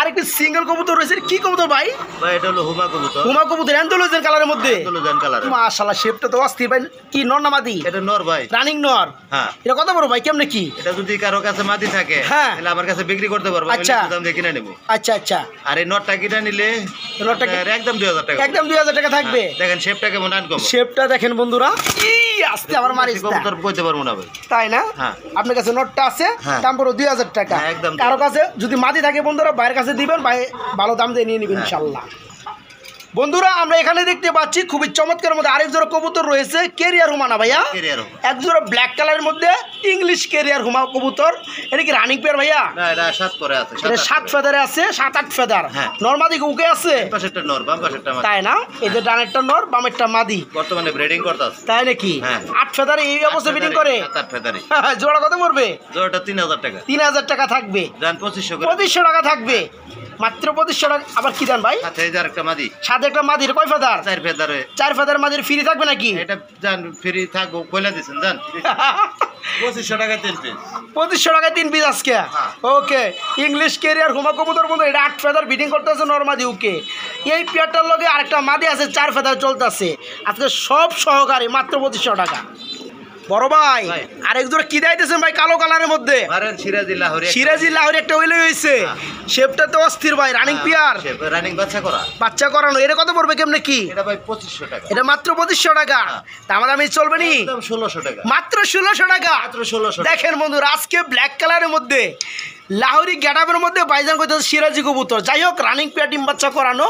আরেকটি সিঙ্গেল কবুতর রয়েছে, কি কবুতর ভাই? ভাই এটা হলো হুমা কবুতর, হুমা কবুতর অ্যান্ডোলজের কালারের মধ্যে। হলুদান কালার। মাশাআল্লাহ, শেপটা তো অস্থির ভাই। কি নর না মাদি? এটা নর ভাই। রানিং নর। হ্যাঁ। এটা কত বড় ভাই, কেমনে কি? এটা যদি কারো কাছে মাদি থাকে হ্যাঁ, তাহলে আমার কাছে বিক্রি করতে পারবো, আমি আচ্ছা। দাম দিয়ে কিনে নেব। আচ্ছা আচ্ছা। আর এই নটটা কিনে নিলে নটটা আপনার একদম 2000 টাকা। একদম 2000 টাকা থাকবে। হ্যাঁ, দেখেন শেপটা কেমন আনকমন। শেপটা দেখেন বন্ধুরা, এই আস্তে আবার মারিস না। কবুতর কইতে পারবো না ভাই। তাই না? হ্যাঁ। আপনার কাছে নোটটা আছে, হ্যাঁ। দাম পড়ো 2000 টাকা। হ্যাঁ, একদম। কারো কাছে যদি মাদি থাকে বন্ধুরা ভাইয়ের কাছে দিবেন, ভাই ভালো দাম দিয়ে নিয়ে নেবেন হ্যাঁ। ইনশাল্লাহ। বন্ধুরা আমরা এখানে দেখতে পাচ্ছি খুবই চমৎকার মধ্যে আরেক জোড়া কবুতর রয়েছে, কেরিয়ার হুমা না ভাইয়া? কেরিয়ার। এক জোড়া ব্ল্যাক কালারের মধ্যে ইংলিশ কেরিয়ার হুমা কবুতর। এটা কি রানিং পেয়ার ভাইয়া? না এটা 7 করে আছে। এটা 7 ফেদারে আছে, 7-8 ফেদার। হ্যাঁ। নরমাদি উকে আছে, পাশেরটা নর, বাম পাশেরটা মাদি। তাই না? এই যে ডানেরটা নর, বামেরটা মাদি। বর্তমানে ব্রিডিং করতেছে। তাই নাকি? হ্যাঁ। 8 ফেদারে এই অবস্থা বিডিং করে। 7 ফেদারি। জোড়া কত পড়বে? জোড়াটা 3000 টাকা। 3000 টাকা থাকবে। জান 2500 করে। 2500 টাকা থাকবে, মাত্র 2500 টাকা। আবার কি দেন ভাই? সাথে এই যে আরেকটা মাদি। সাথে একটা মাদির কয় ফেদার? 4 ফেদারে। 4 ফেদার মাদির ফ্রি থাকবে নাকি? এটা জান ফ্রি থাকবো, কইলা দিছেন জান। 2500 টাকা 3 পিস। 2500 টাকায় 3 পিস আজকে। হ্যাঁ। ওকে, ইংলিশ কেরিয়ার হুমা কবুতর বন্ধু, এটা 8 ফেদার বিডিং করতেছে নরমাদি উকে। এই পেয়ারটার লগে আরেকটা মাদি আছে, 4 ফেদার চলতেছে। আজকে সব সহকারে মাত্র 2500 টাকা। বড় ভাই ভাই। আরেক জোড়া কি দিতেছেন ভাই কালো কালারের মধ্যে? মারেন সিরাজি লাহোরি। সিরাজি লাহোরি একটা হইলে হইছে। শেপটা তো অস্থির ভাই, রানিং পেয়ার, রানিং বাচ্চা করা। বাচ্চা করানো। এটা কত পড়বে কেমনে কি? এটা ভাই 2500 টাকা। এটা মাত্র 2500 টাকা। দামাদামি চলবে নি? একদম 1600 টাকা। মাত্র 1600 টাকা। মাত্র 1600 টাকা। দেখেন বন্ধুরা, আজকে ব্ল্যাক কালারের মধ্যে লাহোরি গেটআপের মধ্যে বাইজান কইতেছে সিরাজি কবুতর। যাই হোক, রানিং পেয়ার ডিম বাচ্চা করানো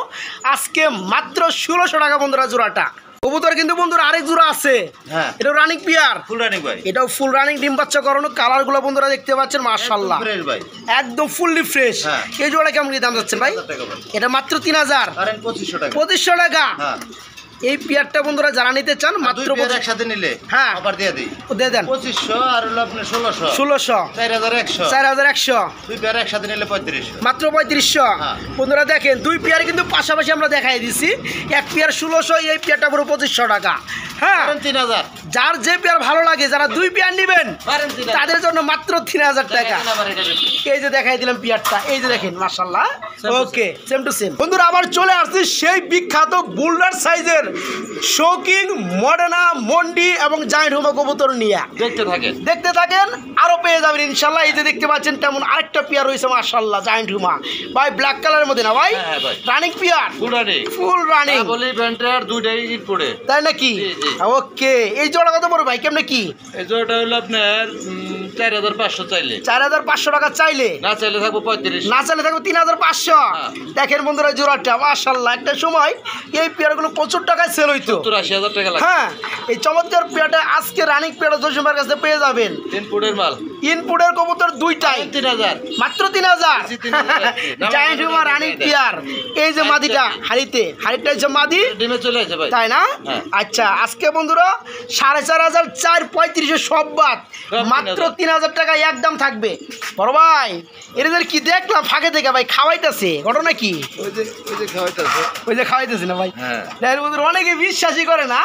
আজকে মাত্র 1600 টাকা বন্ধুরা জোড়াটা। কবুতর কিন্তু বন্ধুরা আরেক জোড়া আছে, হ্যাঁ। এটাও রানিং পেয়ার, ফুল রানিং ভাই। এটাও ফুল রানিং ডিম বাচ্চা করানো। কালারগুলো বন্ধুরা দেখতে পাচ্ছেন, মাশাআল্লাহ ফ্রেশ ভাই। একদম ফুললি ফ্রেশ। হ্যাঁ। এই জোড়া কেমন কি দাম যাচ্ছেন ভাই? 1000 টাকা ভাই। এটা মাত্র 3000। কারেন 2500 টাকা। 2500 টাকা। হ্যাঁ। এই পেয়ারটা বন্ধুরা যারা নিতে চান মাত্র দুই পেয়ার একসাথে নিলে হ্যাঁ। অফার দিয়ে দিই। দিয়ে দেন 2500 আর হলো আপনার 1600। 1600, 4100। 4100, দুই পেয়ার একসাথে নিলে 3500। মাত্র 3500। হ্যাঁ। বন্ধুরা দেখেন, দুই পেয়ার কিন্তু পাশাপাশি আমরা দেখাই দিছি। এক পেয়ার 1600, এই পেয়ারটা পুরো 2500 টাকা। হ্যাঁ, কারেন 3000। যার যে পেয়ার ভালো লাগে, যারা দুই পেয়ার নেবেন কারেন 3000। তাদের জন্য মাত্র 3000 টাকা। দেখেন আবার এটা বেশি। এই যে দেখাই দিলাম পেয়ারটা, এই যে দেখেন মাশাআল্লাহ। ওকে, সেম টু সেম। বন্ধুরা আবার চলে আসছি সেই বিখ্যাত বুলডার সাইজের শৌকিং মডার্না মন্ডি এবং জায়ান্ট হুমা কবুতর নিয়ে দেখতে থাকেন, আরো পেয়ে যাবেন ইনশাল্লাহ। এই যে দেখতে পাচ্ছেন তেমন আরেকটা পেয়ার রয়েছে মাশাআল্লাহ, জায়ান্ট হুমা ভাই, ব্ল্যাক কালারের মধ্যে না ভাই? হ্যাঁ ভাই। Running pair, full running. Full running, বলি ব্যান্ডার দুইটাই ঈদ পড়ে। তাই নাকি? জি, জি। ওকে, এই জোড়া কত পড়বে ভাই, কেমনে কি? এই জোড়াটা হলো আপনার 4500 চাইলে, 4500 টাকা চাইলে, না চাইলে থাকবো 3500। না চাইলে থাকবে 3500। হ্যাঁ। দেখেন বন্ধুরা জোড়াটা মাশাআল্লাহ, একটা সময় এই পেয়ারগুলো প্রচুর টাকায় সেল হইতো। 70-80 টাকা লাগে। হ্যাঁ, এই চমৎকার পেয়ারটা আজকে রানিং পেয়ারটা জসিমের কাছে পেয়ে যাবেন। ইনপুটের মাল ইনপুটের কবুতর দুইটাই 3000। মাত্র 3000। জি, 3000 জায়ান্ট হুমা রানিং পেয়ার। এই যে মাদিটা হাড়িটা হচ্ছে মাদি, ডিমে চলে আসে ভাই। তাই না? হ্যাঁ। আচ্ছা, আজকে বন্ধুরা 4500, 435 সব বাদ, সব মাত্র 3000 3000 টাকা একদম থাকবে। বড় ভাই এদের কি দেখলাম ফাঁকে থেকে ভাই খাওয়াইতেছে, ঘটনা কি? ওই যে খাওয়াইতাছে। ওই যে খাওয়াইতেছে না ভাই? হ্যাঁ। এর মধ্যে অনেকে বিশ্বাসই করে না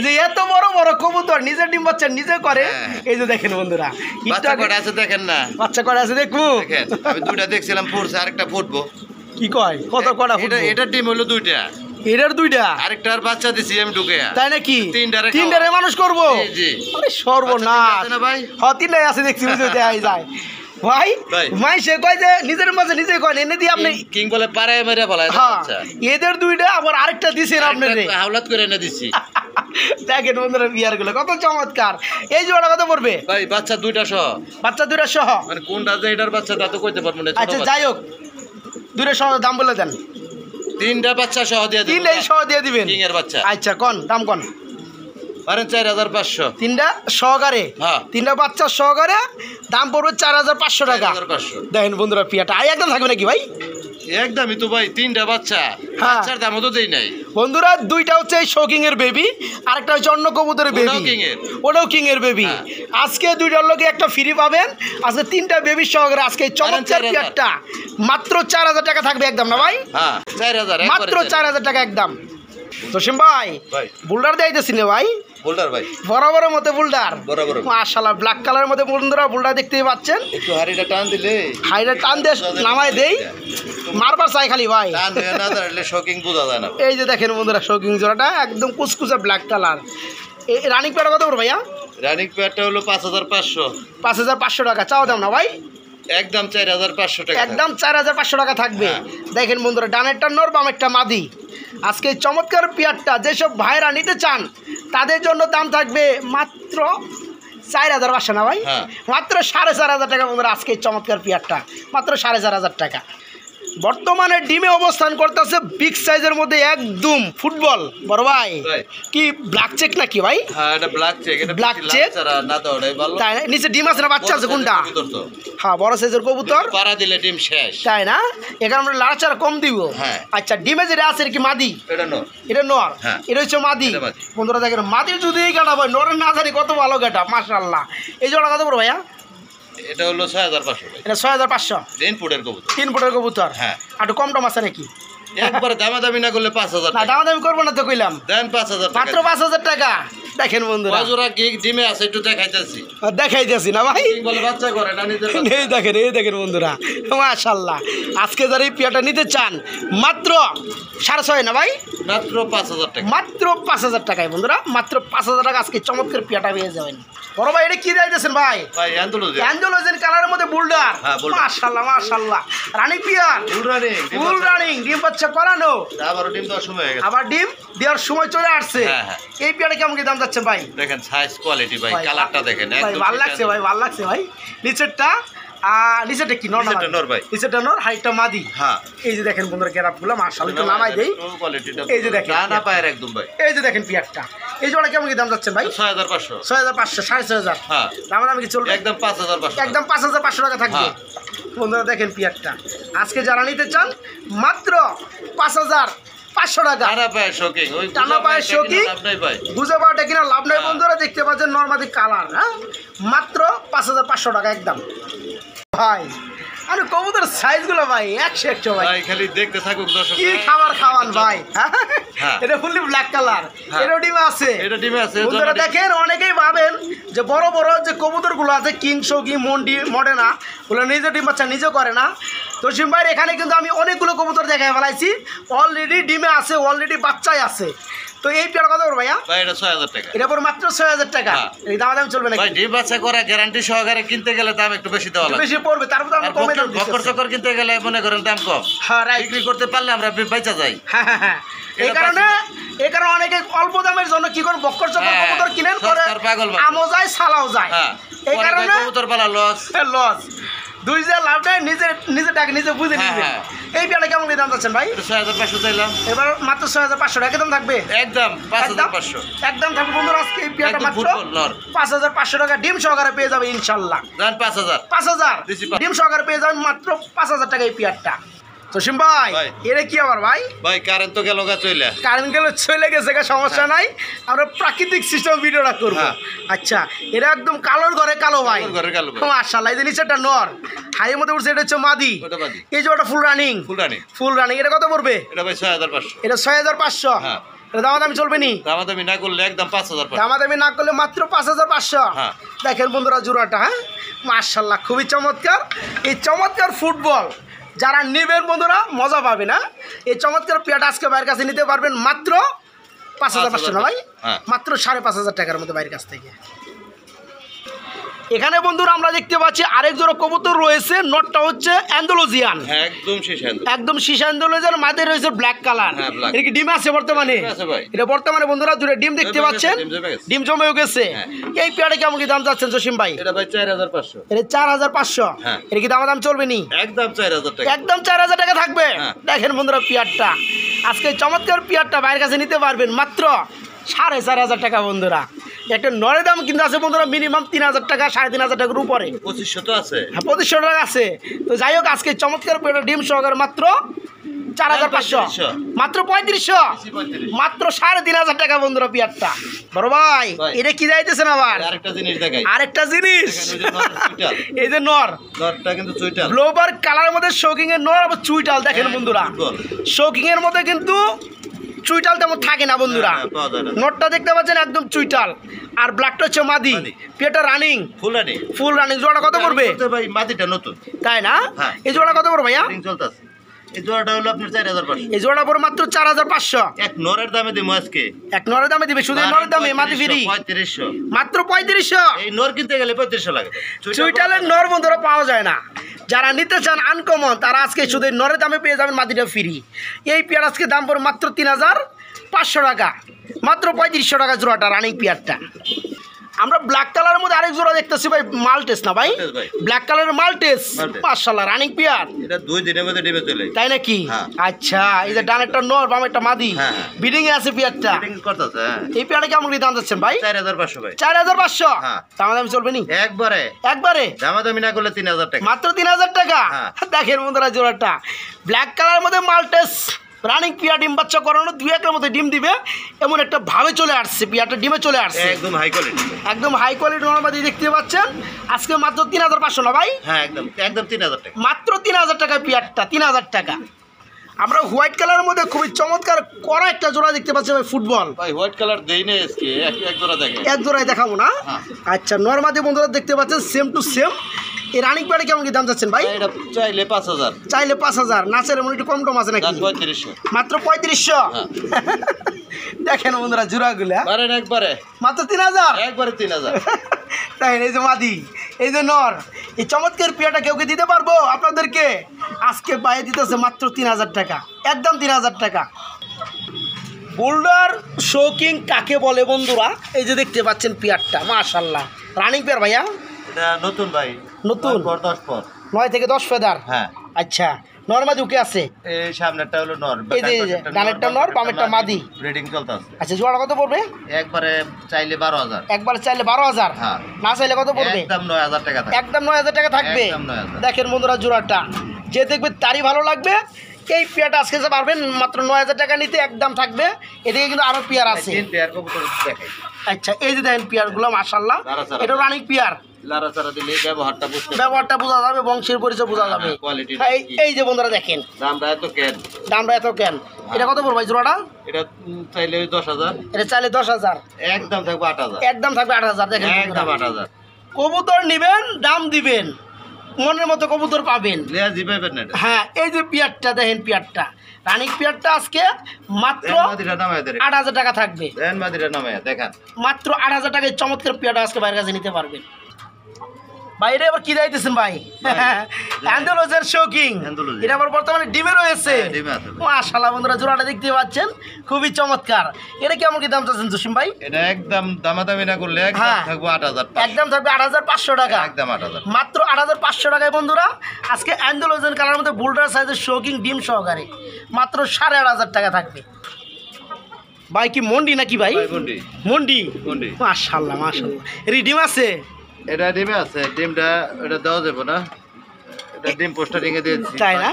যে এত বড় বড় কবুতর নিজের ডিম বাচ্চা নিজে করে। হ্যাঁ। এই যে দেখেন বন্ধুরা, বাচ্চা কটা আছে দেখেন না। বাচ্চা কটা আছে দেখবো? দেখেন আমি দুইটা দেখছিলাম, ফুটছে, আরেকটা ফুটবো। কি কয় কত কটা ফুটবো? এটা ডিম হলো দুইটা, এটার দুইটা, আরেকটার বাচ্চা দিছি আমি ঢুকে। তাই নাকি? তিনটারে তিনটারে মানুষ করবো? জি, জি। আরে সর্বনাশ। বাচ্চা তিনটা আছে না ভাই? হ্যাঁ, তিনটাই আছে দেখছি, বুঝতে দেখাই যায় ভাই। ভাই। মাই সে কয় যে নিজের মাঝে নিজে কয় এনে দিয়ে আপনি। কিং বলে পারে মেরে বলা হ্যাঁ, এদের দুইটা আবার আরেকটা দিছেন আপনি রে। হাওলাত করে এনে দিছি দেখেন বন্ধুরা বিয়ার গুলো কত চমৎকার। এই জোড়া কত পড়বে ভাই, বাচ্চা দুইটা সহ। বাচ্চা দুইটা সহ? মানে কোনটা যে এটার বাচ্চা তা তো কইতে পারবো না। ছোট আচ্ছা বাচ্চা। যাই হোক, দুইটা সহ দাম বলে দেন। তিনটা বাচ্চা সহ দিয়ে দিবেন। তিনটাই সহ দিয়ে দিবেন? কিং এর বাচ্চা। আচ্ছা কোন দাম কোন? পারেন 4500। তিনটা সহকারে? হ্যাঁ। তিনটা বাচ্চা সহকারে দাম পড়বে 4500 টাকা। 4500। দেখেন বন্ধুরা পিয়াটা আই একদম থাকবে নাকি ভাই? একদমই তো ভাই 3টা বাচ্চা হ্যাঁ। বাচ্চার দামও তো দেই নাই। বন্ধুরা দুইটা হচ্ছে এই শোকিং এর বেবি, আরেকটা হচ্ছে অন্য কবুতরের বেবি, ওটাও king এর। ওটাও কিং এর বেবি। হ্যাঁ। আজকে দুইটার লোকে একটা ফ্রি পাবেন, আজকে 3টা বেবির সহকারে আজকে এই চমৎকার 4,000 পেয়ারটা মাত্র 4000 টাকা থাকবে একদম না ভাই? হ্যাঁ 4000 মাত্র 4000 টাকা একদম। জসিম ভাই ভাই বুলডার দিয়েছি না ভাই, বোল্ডার ভাই বরাবরের মতো বুলডার, বরাবর। মাশাআল্লাহ ব্ল্যাক কালারের মধ্যে বন্ধুরা বুলডার দেখতেই পাচ্ছেন। একটু হাড়িটা টান দিলে হাইরে টান দিয়ে নামাই দেই, মারবার চাই খালি ভাই। টান দিয়ে না ধরলে শোকিং বোঝা যায় না। এই যে দেখেন বন্ধুরা শৌকিং জোড়াটা একদম কুচকুচে ব্ল্যাক কালার। এই রানিং পেয়ারটা কত করে ভাইয়া? রানিং পেয়ারটা হলো 5500, 5500 টাকা চাও দাম না ভাই, একদম 4500 টাকা। একদম 4500 টাকা থাকবে। হ্যাঁ। দেখেন বন্ধুরা ডানেরটা নর বামেরটা মাদি। আজকে এই চমৎকার পেয়ারটা যেসব ভাইরা নিতে চান তাদের জন্য দাম থাকবে মাত্র 4500 না ভাই, হ্যাঁ। মাত্র 4500 টাকা বন্ধুরা। আজকে এই চমৎকার পেয়ারটা মাত্র 4500 টাকা। বর্তমানে ডিমে অবস্থান করতেছে বিগ সাইজের মধ্যে একদম ফুটবল বড় ভাই। ভাই। কি ব্ল্যাক চেক নাকি ভাই? হ্যাঁ এটা ব্ল্যাক চেক, এটা Black বেশি check? লাচ্চারা না দৌড়াই ভালো। তাই না? নিচে ডিম আছে না বাচ্চা আছে কোনটা? কবুতর তো। হ্যাঁ বড় সাইজের কবুতর, পাড়া দিলে ডিম শেষ। তাই না? এখানে আমরা লাড়াচাড়া কম দিব। হ্যাঁ। আচ্ছা ডিমে যেটা আছে এটা কি মাদি? এটা নো। এটা নর, হ্যাঁ। এটা হচ্ছে মাদি। এটা মাদি। বন্ধুরা দেখেন মাদির যদি এই গাটা ভাই, নরের না জানি কত ভালো গাটা মাশাআল্লাহ। এই জোড়া কত বড় ভাইয়া? এটা হলো 6500 ভাই। এটা 6500, ইনপুটের কবুতর। 3 ফুটের কবুতর। হ্যাঁ। আর একটু কম টম আছে নাকি? একবার দামাদামি না করলে 5000 না টাকা। দামাদামি করবো না তো কইলাম, দেন 5000 টাকা। মাত্র 5000 টাকা। দেখেন বন্ধুরা বাজুরা গিগ ডিমে আছে একটু দেখাইতেছি। দেখাই দিয়েছি না ভাই? কি বলে বাচ্চা করে না নিজের বাচ্চা। এই দেখেন বন্ধুরা মাশাআল্লাহ। আজকে যারা এই পেয়ারটা নিতে চান মাত্র 6.5 না ভাই, মাত্র 5000 টাকা। মাত্র 5000 টাকায় বন্ধুরা, মাত্র 5000 টাকা আজকে চমৎকার পেয়ারটা পেয়ে যাবেন। বড় ভাই এটা কি দিয়েছেন ভাই? ভাই আন্দোলন অ্যান্ডোলোজেন কালারের মধ্যে বুলডার। হ্যাঁ, বুলডার। মাশাআল্লাহ মাশাআল্লাহ। রানিং পিয়ার, ফুল রানিং, ডিম বাচ্চা করানো, আবার ডিম দেওয়ার সময় হয়ে গেছে। আবার ডিম দেওয়ার সময় চলে আসছে। হ্যাঁ, হ্যাঁ। এই পেয়ারটা কেমন কি দাম যাচ্ছে ভাই? দেখেন সাইজ কোয়ালিটি ভাই, ভাই, কালারটা দেখেন ভাই একদম ভালো লাগছে ভাই, ভালো লাগছে ভাই। নিচেরটা নিচেরটা কি নর? নিচেরটা নর ভাই। নিচেরটা নর, হাইটটা মাদি। হ্যাঁ। এই যে দেখেন বন্ধুরা গ্যারাপগুলো মাশাআল্লাহ, একটু নামাই দেই। কোয়ালিটিটা এই যে দেখেন। ডানা পায়ের একদম ভাই। এই যে দেখেন পিয়ারটা, এই জোড়া কেমন কি দাম যাচ্ছে ভাই? 6500। 6500, 6500। হ্যাঁ। দাম দাম কি চলবে? একদম 5500। একদম 5500 টাকা থাকবে। হ্যাঁ। বন্ধুরা দেখেন পিয়ারটা আজকে যারা নিতে চান মাত্র 5500 টাকা। টানা পায়ের শোকিং, ওই টানা পায়ের শৌখিন। আপনাই ভাই। বুঝে পাওয়াটা কিনা লাভ নয় হ্যাঁ। বন্ধুরা, দেখতে পাচ্ছেন নর্মাদি কালার। হ্যাঁ মাত্র 5500 টাকা একদম ভাই। আরে কবুতর সাইজগুলো ভাই 100 ভাই, ভাই খালি দেখতে থাকুক দর্শক। কি খাবার খাওয়ান ভাই। হ্যাঁ। এটা ফুললি ব্ল্যাক কালার, হ্যাঁ। এটা ডিমে আছে। এটা ডিমে আছে। বন্ধুরা দেখেন অনেকেই ভাবেন যে বড় বড় যে কবুতরগুলো আছে কিং শৌকি মন্ডি মডেনা, ওগুলো নিজে ডিম বাচ্চা নিজে করে না। তো সিম ভাইয়ের এখানে কিন্তু আমি অনেকগুলো কবুতর দেখাই ফেলাইছি, অলরেডি ডিমে আছে, অলরেডি বাচ্চাই আছে। তো এই পেয়ার কত করে ভাইয়া? ভাই এটা 6000 টাকা। এটা পর মাত্র 6000 টাকা। হ্যাঁ। এই দাম চলবে ভাই নাকি? ডিম বাচ্চা করা গ্যারান্টি সহকারে কিনতে গেলে দাম একটু বেশি দেওয়া লাগে। বেশি পড়বে, তারপর তো আমরা আর কমে দাম বকর দিচ্ছি। চকর কিনতে গেলে মনে করেন দাম কম। হ্যাঁ রাইট। বিক্রি করতে পারলে আমরা বেচা যাই। হ্যাঁ হ্যাঁ হ্যাঁ। এই এটা কারণে অনেকে অল্প দামের জন্য কি করেন বক্কর চক্কর হ্যাঁ, কবুতর কিনেন, করে সস্তার পাগল বানায়। আমও যায় সালাও যায়। হ্যাঁ। এই পরে কারণে ভাই কবুতর পালা লস। লস। দুই যে লাভ নেই, নিজের টাকা নিজে বুঝে হ্যাঁ, নিবে। হ্যাঁ। এই পেয়ারটা কেমন কি দাম যাচ্ছেন ভাই? এটা 6500 চাইলাম। এবার মাত্র 6500 টাকা একদম থাকবে। একদম একদম 5500। একদম থাকবে বন্ধুরা। আজকে এই পেয়ারটা একদম মাত্র ফুটবল নর। 5500 টাকা ডিম সহকারে পেয়ে যাবে ইনশাল্লাহ। জান 5000। 5000 দিছি 5,000 ডিম সহকারে পেয়ে যাবেন মাত্র 5000 টাকা এই পেয়ারটা। তো সিম ভাই ভাই। এরা কি আবার ভাই? ভাই কারেন্ট তো গেল গা চইলা। কারেন্ট গেলে চলে গেছে, সমস্যা নাই, আমরা প্রাকৃতিক সিস্টেম ভিডিওটা করবো। হ্যাঁ। আচ্ছা এরা একদম কালোর ঘরে কালো ভাই। কালোর ঘরে কালো ভাই। মাশাআল্লাহ। এই যে নিচেটা নর, হাইয়ের মধ্যে উঠছে, এটা হচ্ছে মাদি। ওটা বাদি। এই যে ওটা ফুল রানিং। Full running. এটা কত পড়বে? এটা ভাই 6500। এটা 6500। হ্যাঁ। এটা দামাদামি চলবে নি? দামাদামি না করলে একদম 5500। দামাদামি না করলে মাত্র 5500। হ্যাঁ। দেখেন বন্ধুরা জোড়াটা। হ্যাঁ মাশাআল্লাহ খুবই চমৎকার। এই চমৎকার ফুটবল যারা নেবেন বন্ধুরা মজা পাবে না। এই চমৎকার পেয়ারটা আজকে বাইরের কাছে নিতে পারবেন মাত্র 5500 না ভাই, হ্যাঁ। মাত্র 5500 টাকার মধ্যে বাইরের কাছ থেকে। এখানে বন্ধুরা আমরা দেখতে পাচ্ছি আরেক জোড়া কবুতর রয়েছে, নটটা হচ্ছে অ্যান্ডালুজিয়ান, একদম শেষ একদম শীষ অ্যান্ডালুজিয়ান, মাঝে রয়েছে ব্ল্যাক কালার। হ্যাঁ, black। এটা কি ডিম আছে বর্তমানে? ডিম আছে ভাই। এটা বর্তমানে বন্ধুরা দুটো ডিম দেখতে জমে গেছে, পাচ্ছেন, ডিম জমে গেছে। ডিম জমেও গেছে। হ্যাঁ। এই পেয়ারটা কেমন কি দাম যাচ্ছেন জসিম ভাই? এটা ভাই 4500। এটা 4500। হ্যাঁ। এটা কি দাম চলবে নি? একদম 4000 টাকা। একদম 4000 টাকা থাকবে। হ্যাঁ। দেখেন বন্ধুরা পিয়ারটা আজকে চমৎকার পিয়ারটা বাইরের কাছে নিতে পারবেন মাত্র 4500 টাকা বন্ধুরা। একটা নরের দাম কিন্তু আছে বন্ধুরা মিনিমাম 3,000 টাকা 3,500 টাকার উপরে। 2500 তো আছে। হ্যাঁ 2500 টাকা আছে। তো যাই হোক আজকে চমৎকার পেয়ারটা ডিম সহকারে মাত্র 4,500, মাত্র 3500, মাত্র 3,500 টাকা বন্ধুরা পেয়ারটা। বড় ভাই এটা কি যাইতেছেন আবার? আরেকটা জিনিস দেখাই, আরেকটা জিনিস, এই যে নরটা কিন্তু চুইটাল, গ্লোবার কালারের মধ্যে শৌকিং এর নর আবার চুইটাল। দেখেন বন্ধুরা শৌকিং এর মধ্যে কিন্তু চুইটাল তেমন থাকে না বন্ধুরা। নটটা দেখতে পাচ্ছেন একদম চুইটাল, আর ব্ল্যাকটা হচ্ছে মাদি। পেটা রানিং, ফুল রানিং। জোড়াটা কত পড়বে ভাই? মাদিটা নতুন, তাই না? হ্যাঁ। এই জোড়াটা কত পড়বে ভাইয়া? চলতেছে। এই জোড়াটা হলো আপনার 4,500। এই জোড়াটা পড়বে মাত্র 4,500। এক নরের দামে দিমু আজকে, এক নরের দামে দিবে, শুধু নরের দামে মাদি ফ্রি 3500, মাত্র 3500। এই নর কিনতে গেলে 3500 লাগে। চুইটালের নর বন্ধুরা পাওয়া যায় না। যারা নিতে চান আনকমন তারা আজকে শুধু নরের দামে পেয়ে যাবেন মাদিটা ফ্রি। এই পেয়ার আজকে দাম পড়বে মাত্র 3,500 টাকা, মাত্র 3500 টাকা জোড়াটা রানিং পেয়ারটা। আমরা ব্ল্যাক কালারের মধ্যে আরেক জোড়া দেখতেছি ভাই, মালটেস না ভাই? ব্ল্যাক কালারের মালটেস, মাশাআল্লাহ রানিং পেয়ার। এটা 2 দিনের মধ্যে ডিমে চলে, তাই নাকি? আচ্ছা, এই যে ডানেরটা নর বামেরটা মাদি, বিডিং এ আছে পেয়ারটা। বিডিং করতেছে। এই পেয়ারটা কেমন কি দাম যাচ্ছেন ভাই? 4,500 ভাই। 4,500? দামাদামি চলবে নি? একবারে দামাদামি না করলে 3,000 টাকা, মাত্র 3,000 টাকা। দেখেন বন্ধুরা জোড়াটা ব্ল্যাক কালারের মধ্যে মালটেস রানিং পিয়া, ডিম বাচ্চা করানো 2-1 মধ্যে ডিম দিবে এমন একটা ভাবে চলে আসছে। পিয়াটা ডিমে চলে আসছে, একদম হাই কোয়ালিটি, একদম হাই কোয়ালিটি নরমাদি দেখতে পাচ্ছেন। আজকে মাত্র 3,500 না ভাই? হ্যাঁ একদম 3,000 টাকা, মাত্র 3,000 টাকা পিয়ারটা, 3,000 টাকা। আমরা হোয়াইট কালারের মধ্যে খুবই চমৎকার করা একটা জোড়া দেখতে পাচ্ছি ভাই, ফুটবল ভাই। হোয়াইট কালার দেই না আজকে, এক জোড়া দেখেন, এক জোড়াই দেখাবো না। আচ্ছা, নরমাদি বন্ধুরা দেখতে পাচ্ছেন সেম টু সেম। এই রানিং প্যাডে কেমন কি দাম যাচ্ছেন ভাই? এটা চাইলে 5,000, চাইলে 5,000, না চাইলে মনে একটু কম টম আছে নাকি? 3500, মাত্র 3500। দেখেন বন্ধুরা জোড়াগুলা একবারে মাত্র 3,000, একবারে 3,000। তাই এই যে মাদি, এই যে নর, এই চমৎকার পেয়াটা কেউ কি দিতে পারবো আপনাদেরকে? আজকে বাইরে দিতেছে মাত্র 3,000 টাকা, একদম 3,000 টাকা। বোল্ডার শৌকিং কাকে বলে বন্ধুরা? এই যে দেখতে পাচ্ছেন পেয়ারটা, মাশাআল্লাহ রানিং পেয়ার ভাইয়া। এটা নতুন ভাই, নতুন, 10 পর 9 থেকে 10 ফেদার। হ্যাঁ আচ্ছা, নরমাদি ওকে আছে। এই সামনেরটা হলো নর, এই যে ডানেরটা নর বামেরটা মাদি। ব্রিডিং চলতেছে। আচ্ছা, জোড়া কত পড়বে? একবারে চাইলে 12,000, একবার চাইলে 12,000, না চাইলে কত পড়বে? একদম 9,000 টাকা থাকবে, একদম 9,000 টাকা থাকবে। একদম 9,000। দেখেন বন্ধুরা জোড়াটা যে দেখবে তারই ভালো লাগবে। এই পেয়ারটা আজকে যে পারবেন মাত্র 9,000 টাকা নিতে, একদম থাকবে। এদিকে কিন্তু আরো পেয়ার আছে। পেয়ার কবুতর দেখাই। আচ্ছা, এই যে দেখেন পেয়ারগুলো মাশাআল্লাহ, এটা রানিং পেয়ার। লারাচারা দিলে ব্যবহারটা বোঝা যাবে, বংশের পরিচয় বোঝা যাবে। এই যে বন্ধুরা দেখেন দামটা এত কেন। এটা কত পড়বে জোড়াটা? এটা চাইলে 10,000, এটা চাইলে 10,000, একদম থাকবে 8,000, একদম থাকবে 8,000। দেখেন একদম 8,000। কবুতর নিবেন, দাম দিবেন, মনের মতো কবুতর পাবেন। হ্যাঁ, এই যে পিয়ারটা দেখেন, পিয়ারটা রানিং পিয়ারটা আজকে মাত্র 8,000 টাকা থাকবে। মাত্র 8,000 টাকায় চমৎকার পিয়ারটা আজকে বাইরের কাছে নিতে পারবেন। বাইরে আবার কি দিতেছেন ভাই? অ্যান্ডালুজের শৌকিং, এটা আবার বর্তমানে ডিমে রয়েছে। মাশাআল্লাহ বন্ধুরা জোড়াটা দেখতে পাচ্ছেন, খুবই চমৎকার। এটা কেমন কি দাম চাচ্ছেন জসিম ভাই? এটা একদম দামাদামি না করলে একদম থাকবে 8,000, একদম থাকবে 8,500 টাকা, একদম 8,000, মাত্র 8,500 টাকায় বন্ধুরা আজকে অ্যান্ডালুজের কালারের মধ্যে বোল্ডার সাইজের শৌকিং ডিম সহকারে মাত্র 8,500 টাকা থাকবে। ভাই কি মন্ডি নাকি ভাই? মন্ডি। মাশাআল্লাহ মাশাআল্লাহ, ডিম আছে? এটা ডিমে আছে, ডিমটা এটা দেওয়া যাবে না, এটা ডিম পোস্টারিং এ দিয়েছি, তাই না?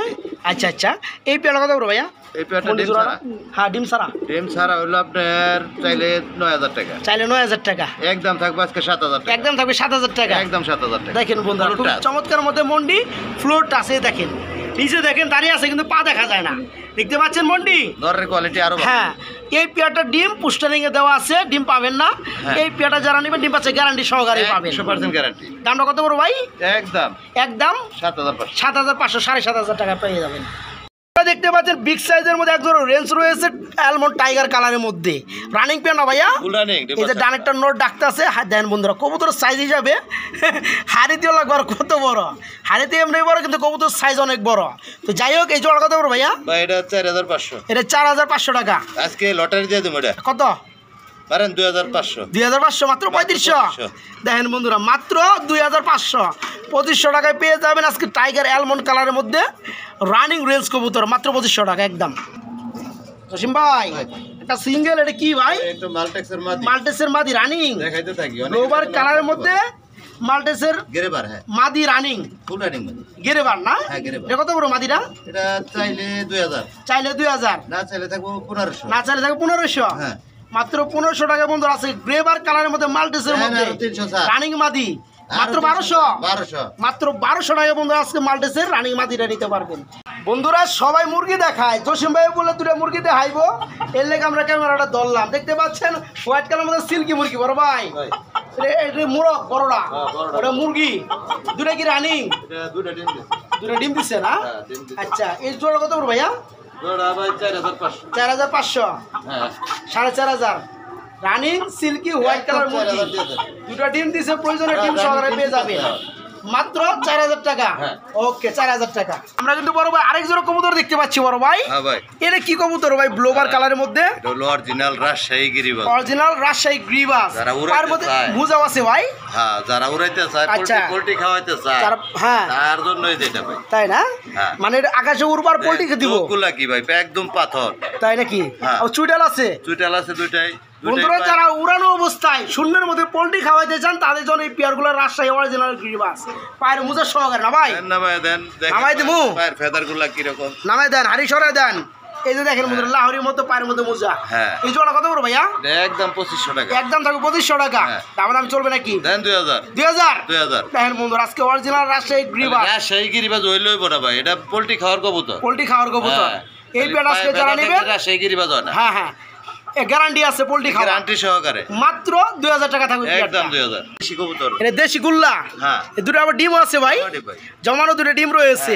আচ্ছা আচ্ছা, এই পেয়ারটা কত ভাইয়া? এই পেয়ারটা ডিম ছাড়া। হ্যাঁ, ডিম ছাড়া। ডিম ছাড়া হলো আপনার চাইলে 9,000 টাকা, চাইলে 9,000 টাকা, একদম থাকবে আজকে 7,000 টাকা, একদম থাকবে 7,000 টাকা, একদম 7,000 টাকা। দেখেন বন্ধুরা খুব চমৎকার মধ্যে মন্ডি, ফ্লোরটা আছে দেখেন, নিচে দেখেন দাঁড়িয়ে আছে কিন্তু পা দেখা যায় না, দেখতে পাচ্ছেন মন্ডি নরের কোয়ালিটি আরো ভালো। হ্যাঁ, এই পেয়ারটা ডিম পোস্টারিং এ দেওয়া আছে, ডিম পাবেন না। এই পেয়ারটা যারা নেবেন ডিম পাচ্ছে গ্যারান্টি সহকারে পাবেন, 100% গ্যারান্টি। দামটা কত বড় ভাই? একদম 7,500, 7,500 টাকা পেয়ে যাবেন। দেখতে পাচ্ছেন বিগ সাইজের মধ্যে এক ধরনের রেঞ্জ রয়েছে অ্যালমন্ড টাইগার কালারের মধ্যে, রানিং পেয়ার না ভাইয়া? এই যে ডানেরটা নোট ডাকতে আছে। দেন বন্ধুরা কবুতরের সাইজ হিসাবে হাড়িতেও লাগবে, আর কত বড় হাড়িতে এমনি বড়, কিন্তু কবুতর সাইজ অনেক বড়। তো যাই হোক, এই জোড়া কত বড় ভাইয়া? এটা 4,500, এটা 4,500 টাকা। আজকে লটারি দিয়ে দেবো। এটা কত? 2,500, 2,500, মাত্র 3500। দেখেন বন্ধুরা মাত্র 2,500, 2500 টাকায় পেয়ে যাবেন আজকে টাইগার অ্যালমন্ড কালারের মধ্যে রানিং রেঞ্জ কবুতর, মাত্র 2500 টাকা একদম। জসিম ভাই একটা সিঙ্গেল, এটা কি ভাই? একটু মালটেক্সের মাদি। মাল্টেসের মাদি রানিং, দেখাইতে থাকি গ্লোবার কালারের মধ্যে মাল্টেসের গেরেবার। হ্যাঁ, মাদি রানিং, ফুল রানিং মাদি। গেরেবার না? হ্যাঁ, গেরেবার। এটা কত বড় মাদিটা? এটা চাইলে 2000, চাইলে 2000, না চাইলে থাকবো 1500। না চাইলে থাকে 1500। হ্যাঁ, মাত্র 1500 টাকা বন্ধু আছে গ্রেবার কালারের মধ্যে মাল্টেসের হ্যাঁ, মধ্যে আরো 300 ছাড়। রানিং মাদি মাত্র আরো 1200। 1200। মাত্র 1200 টাকা বন্ধু আজকে মাল্টেসের রানিং মাদিটা নিতে পারবেন। বন্ধুরা সবাই মুরগি দেখায়, জসিম ভাই বলে দুটো মুরগি দেখাইবো, এর লেগে আমরা ক্যামেরাটা ধরলাম। দেখতে পাচ্ছেন হোয়াইট কালার মধ্যে সিল্কি মুরগি বড় ভাই, এটা মুরগ বড়রা, ওটা মুরগি দুটো কি রানিং? এটা দুটো ডিম দিছে। দুটো ডিম দিচ্ছে না? হ্যাঁ, ডিম দিছে। আচ্ছা এই জোড়া কত বড় ভাইয়া? জোড়া ভাই 4500। 4500, হ্যাঁ, 4500 রানিং সিল্কি হোয়াইট কালার মুরগি, 4000 দিয়ে দেন। দুটো ডিম দিছে, প্রয়োজনে ডিম সহকারে পেয়ে যাবে মাত্র 4000 টাকা। হ্যাঁ। ওকে 4000 টাকা। আমরা কিন্তু বড় ভাই আরেক জোড়া কবুতর দেখতে পাচ্ছি বড় ভাই। হ্যাঁ ভাই, এটা কি কবুতর ভাই? ব্লোবার কালারের মধ্যে এটা হলো অরিজিনাল রাজশাহী গিরিবাজ। অরিজিনাল রাজশাহী গ্রিবাস, যারা উড়াইতে তার মধ্যে চায়। মুজাও আছে ভাই। হ্যাঁ, যারা উড়াইতে চায়, আচ্ছা। পোল্ট্রি খাওয়াইতে চায়, তার হ্যাঁ তার জন্যই যেটা ভাই। তাই না? হ্যাঁ। মানে এটা আকাশে উড়বার পোল্ট্রিকে দিব, চোখগুলা কি ভাই একদম পাথর। তাই নাকি? হ্যাঁ। ও চুইটাল আছে। চুইটাল আছে দুইটাই। বন্ধুরা যারা উড়ানো অবস্থায় শূন্যের মধ্যে পোল্ট্রি খাওয়াইতে চান তাদের জন্য এই পেয়ারগুলো রাজশাহী অরিজিনাল গ্রিবাস পায়ের মুজা সহকারে না ভাই? নামাই দেন, দেখেন নামাই দিমু? পায়ের ফেদার গুলা কিরকম। নামাই দেন, হাড়ি সরাই দেন। এই যে দেখেন বন্ধুরা লাহোরির মতো পায়ের মধ্যে মোজা। হ্যাঁ। এই জোড়া কত বড় ভাইয়া? এটা একদম 2500 টাকা। একদম থাকবে 2500 টাকা। হ্যাঁ। দাম দাম চলবে নাকি? দেন 2000। 2000। 2000। দেখেন বন্ধুরা আজকে অরিজিনাল রাজশাহী গ্রিবাস রাজশাহী গিরিবাজ হইলই বড় ভাই, এটা পোল্ট্রি খাওয়ার কবুতর। পোল্ট্রি খাওয়ার কবুতর। হ্যাঁ। এই পেয়ার আজকে যারা নেবেন, রাজশাহী গিরিবাজ হয় না, হ্যাঁ হ্যাঁ গ্যারান্টি আছে পোল্ট্রি খাওয়া, গ্যারান্টি সহকারে। মাত্র 2000 টাকা থাকবে একদম পেয়ারটা। 2000। দেশি কবুতর। এটা দেশি গুল্লা। হ্যাঁ। এই দুটো আবার ডিমও আছে ভাই, আরে ভাই, জমানো দুটো ডিম রয়েছে।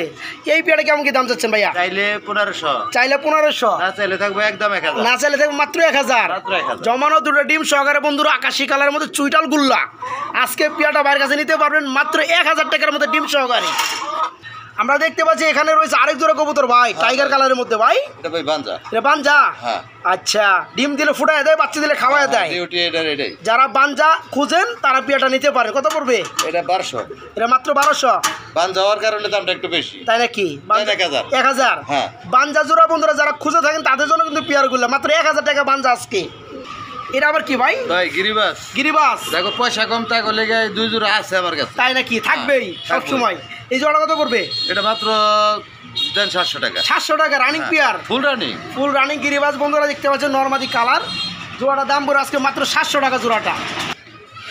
এই পেয়ারে কেমন কি দাম চাচ্ছেন ভাইয়া? চাইলে 1500, চাইলে 1500, না চাইলে থাকবে একদম 1000। না চাইলে থাকবে মাত্র 1000। মাত্র 1000। জমানো দুটো ডিম সহকারে বন্ধুরা আকাশি কালারের মধ্যে চুইটাল গুল্লা আজকে পেয়ারটা বাইরের কাছে নিতে পারবেন মাত্র 1000 টাকার মধ্যে ডিম সহকারে। আমরা দেখতে পাচ্ছি এখানে রয়েছে আরেক জোড়া কবুতর ভাই, টাইগার কালারের মধ্যে ভাই। এটা ভাই বাঞ্জা। এটা বানজা। হ্যাঁ। আচ্ছা ডিম দিলে ফুটায় দেয়, বাচ্চা দিলে খাওয়ায় দেয়। ডিউটি এটাই। যারা বানজা খুঁজেন তারা পেয়ারটা নিতে পারে। কত পড়বে? এটা 1200। এটা মাত্র 1200। বাঞ্জা হওয়ার কারণে দামটা একটু বেশি। তাই নাকি? তাই 1000। 1000। হ্যাঁ। বানজা জোড়া বন্ধুরা যারা খুঁজে থাকেন তাদের জন্য কিন্তু পেয়ারগুলো মাত্র 1000 টাকা বানজা আজকে। এটা আবার কি ভাই? ভাই গিরিবাজ। গিরিবাস। দেখো পয়সা কম তাই লেগে 2 জোড়া আছে আমার কাছে। তাই নাকি? থাকবেই হ্যাঁ, সব সময়। এই জোড়া কত পড়বে? এটা মাত্র দেন 700 টাকা। 700 টাকা running pair, full running. Full running গিরিবাস বন্ধুরা দেখতে পাচ্ছেন নরমাদি কালার। জোড়াটা দাম পড়ে আজকে মাত্র 700 টাকা জোড়াটা।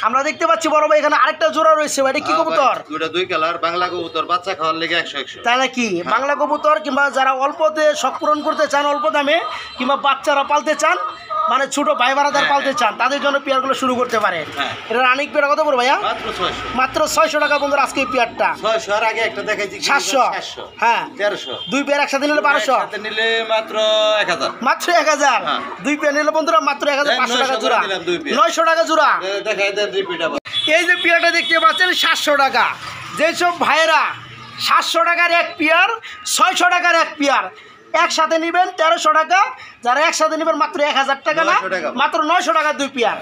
আমরা দেখতে পাচ্ছি বড় ভাই এখানে আরেকটা জোড়া রয়েছে ভাই, এটা কি কবুতর? দুইটা দুই কালার বাংলা কবুতর, বাচ্চা খাওয়ার লেগে 100। তাই নাকি? বাংলা কবুতর কিংবা যারা অল্পতে শখ পূরণ করতে চান অল্প দামে, কিংবা বাচ্চারা পালতে চান, মানে ছোট ভাই বারাদার পালতে চান, তাদের জন্য পেয়ারগুলো শুরু করতে পারেন। হ্যাঁ। এটা রানিং পেয়ার কত পড়বে ভাইয়া? মাত্র 600। মাত্র 600 টাকা বন্ধুরা আজকে এই পেয়ারটা। 600 আর আগে একটা দেখাইছি 700। হ্যাঁ 1300। দুই পেয়ার একসাথে নিলে 1200। একসাথে নিলে মাত্র 1000। মাত্র 1000। হ্যাঁ। দুই পেয়ার নিলে বন্ধুরা মাত্র 1500 টাকা 900 জোড়া। করে দিলাম দুই পেয়ার। 900 টাকা জোড়া। দেখাই দেন রিপিট আবার। এই যে পেয়ারটা দেখতে পাচ্ছেন 700 টাকা। যেসব ভাইয়েরা 700 টাকার এক পেয়ার, 600 টাকার এক পেয়ার একসাথে নেবেন 1300 টাকা, যারা একসাথে নেবেন মাত্র 1000 টাকা না, 900 টাকা। মাত্র 900 টাকার দুই পেয়ার।